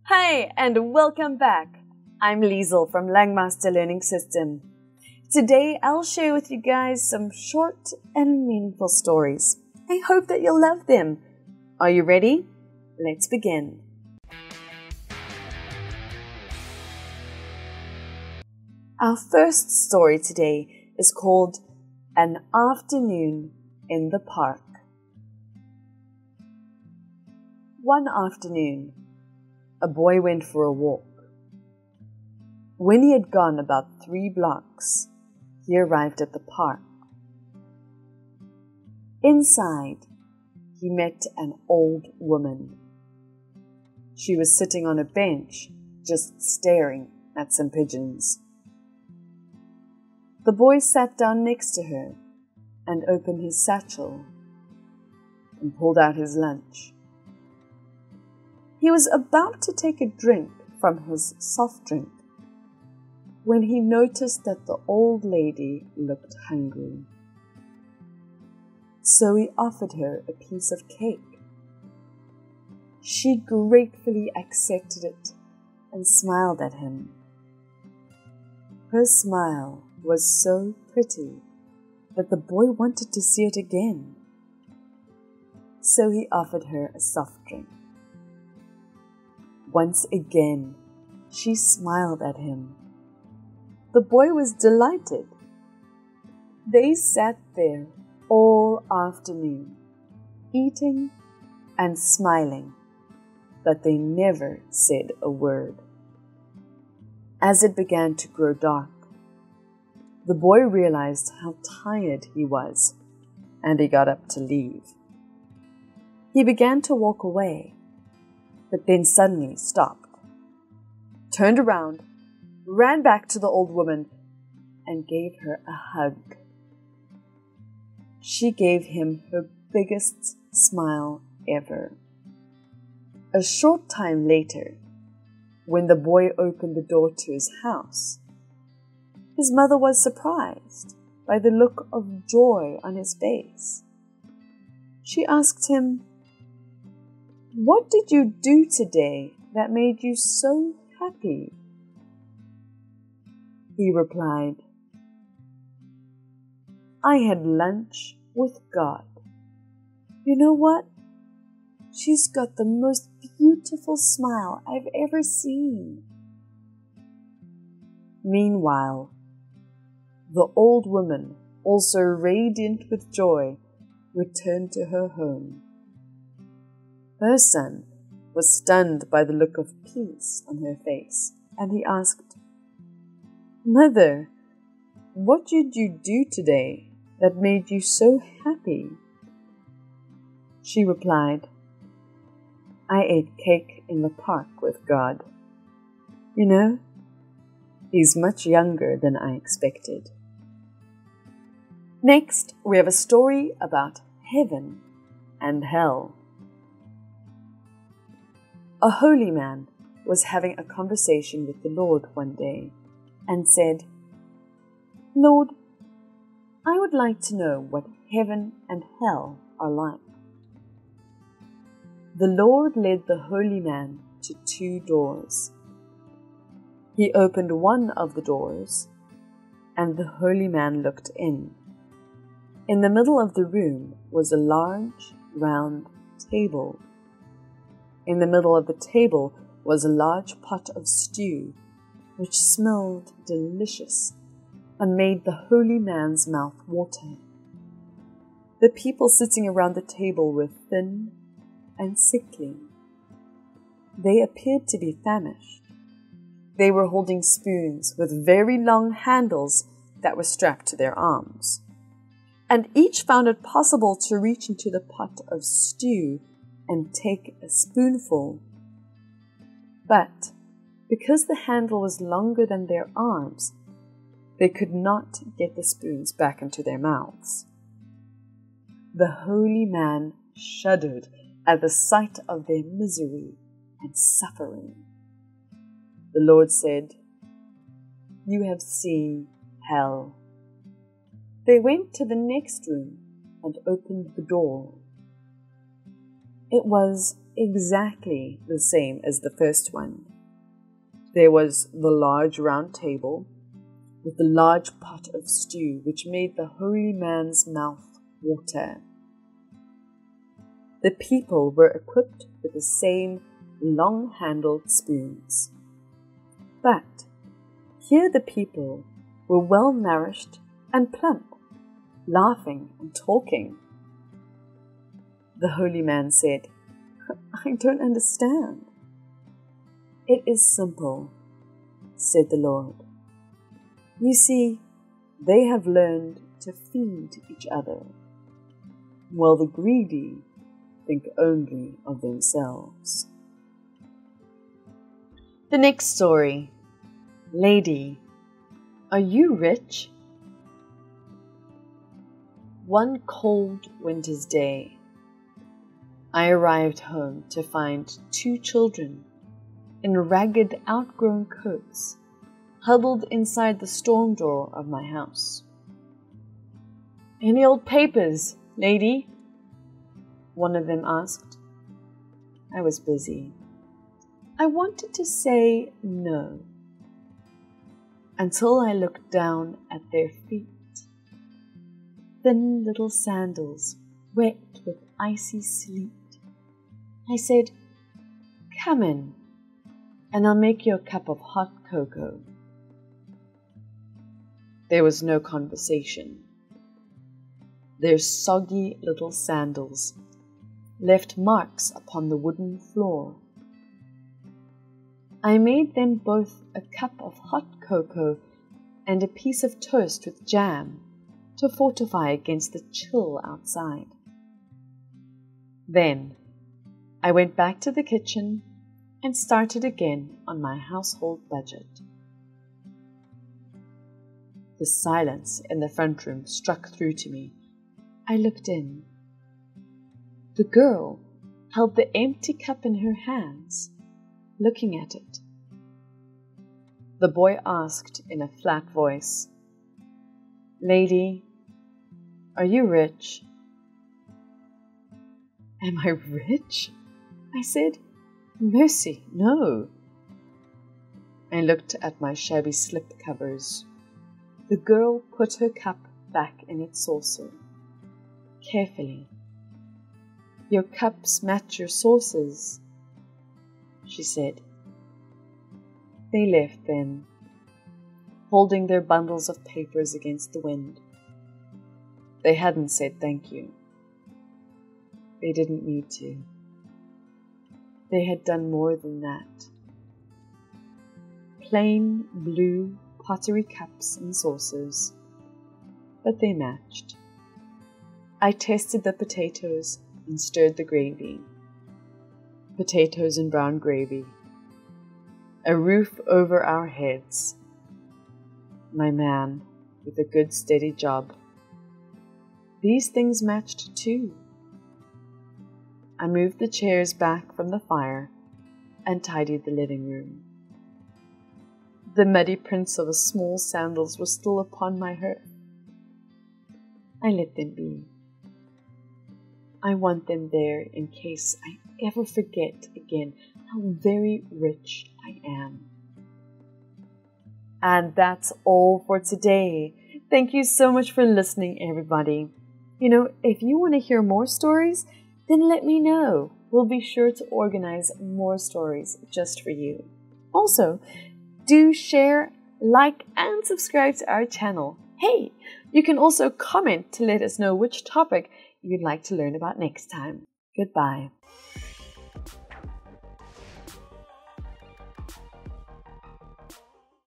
Hi, and welcome back. I'm Liesl from Langmaster Learning System. Today, I'll share with you guys some short and meaningful stories. I hope that you'll love them. Are you ready? Let's begin. Our first story today is called An Afternoon in the Park. One afternoon, a boy went for a walk. When he had gone about 3 blocks, he arrived at the park. Inside, he met an old woman. She was sitting on a bench, just staring at some pigeons. The boy sat down next to her and opened his satchel and pulled out his lunch. He was about to take a drink from his soft drink when he noticed that the old lady looked hungry. So he offered her a piece of cake. She gratefully accepted it and smiled at him. Her smile was so pretty that the boy wanted to see it again. So he offered her a soft drink. Once again, she smiled at him. The boy was delighted. They sat there all afternoon, eating and smiling, but they never said a word. As it began to grow dark, the boy realized how tired he was, and he got up to leave. He began to walk away, but then suddenly stopped, turned around, ran back to the old woman, and gave her a hug. She gave him her biggest smile ever. A short time later, when the boy opened the door to his house, his mother was surprised by the look of joy on his face. She asked him, "What did you do today that made you so happy?" He replied, "I had lunch with God. You know what? She's got the most beautiful smile I've ever seen." Meanwhile, the old woman, also radiant with joy, returned to her home. Her son was stunned by the look of peace on her face, and he asked, "Mother, what did you do today that made you so happy?" She replied, "I ate cake in the park with God. You know, he's much younger than I expected." Next, we have a story about heaven and hell. A holy man was having a conversation with the Lord one day and said, "Lord, I would like to know what heaven and hell are like." The Lord led the holy man to 2 doors. He opened one of the doors, and the holy man looked in. In the middle of the room was a large, round table. In the middle of the table was a large pot of stew, which smelled delicious and made the holy man's mouth water. The people sitting around the table were thin and sickly. They appeared to be famished. They were holding spoons with very long handles that were strapped to their arms, and each found it possible to reach into the pot of stew and take a spoonful. But because the handle was longer than their arms, they could not get the spoons back into their mouths. The holy man shuddered at the sight of their misery and suffering. The Lord said, "You have seen hell." They went to the next room and opened the door. It was exactly the same as the first one. There was the large round table with the large pot of stew which made the holy man's mouth water. The people were equipped with the same long-handled spoons. But here the people were well-nourished and plump, laughing and talking. The holy man said, "I don't understand." "It is simple," said the Lord. "You see, they have learned to feed each other, while the greedy think only of themselves." The next story. Lady, are you rich? One cold winter's day, I arrived home to find 2 children in ragged, outgrown coats huddled inside the storm door of my house. "Any old papers, lady?" one of them asked. I was busy. I wanted to say no, until I looked down at their feet. Thin little sandals, wet with icy sleet. I said, "Come in, and I'll make you a cup of hot cocoa." There was no conversation. Their soggy little sandals left marks upon the wooden floor. I made them both a cup of hot cocoa and a piece of toast with jam to fortify against the chill outside. Then I went back to the kitchen and started again on my household budget. The silence in the front room struck through to me. I looked in. The girl held the empty cup in her hands, looking at it. The boy asked in a flat voice, "Lady, are you rich?" "Am I rich?" I said. "Mercy, no." I looked at my shabby slip covers. The girl put her cup back in its saucer, carefully. "Your cups match your saucers," she said. They left then, holding their bundles of papers against the wind. They hadn't said thank you. They didn't need to. They had done more than that. Plain blue pottery cups and saucers, but they matched. I tested the potatoes and stirred the gravy. Potatoes and brown gravy. A roof over our heads. My man with a good steady job. These things matched too. I moved the chairs back from the fire and tidied the living room. The muddy prints of a small sandals were still upon my hearth. I let them be. I want them there in case I ever forget again how very rich I am. And that's all for today. Thank you so much for listening, everybody. If you want to hear more stories, then let me know. We'll be sure to organize more stories just for you. Also, do share, like, and subscribe to our channel. Hey, you can also comment to let us know which topic you'd like to learn about next time. Goodbye.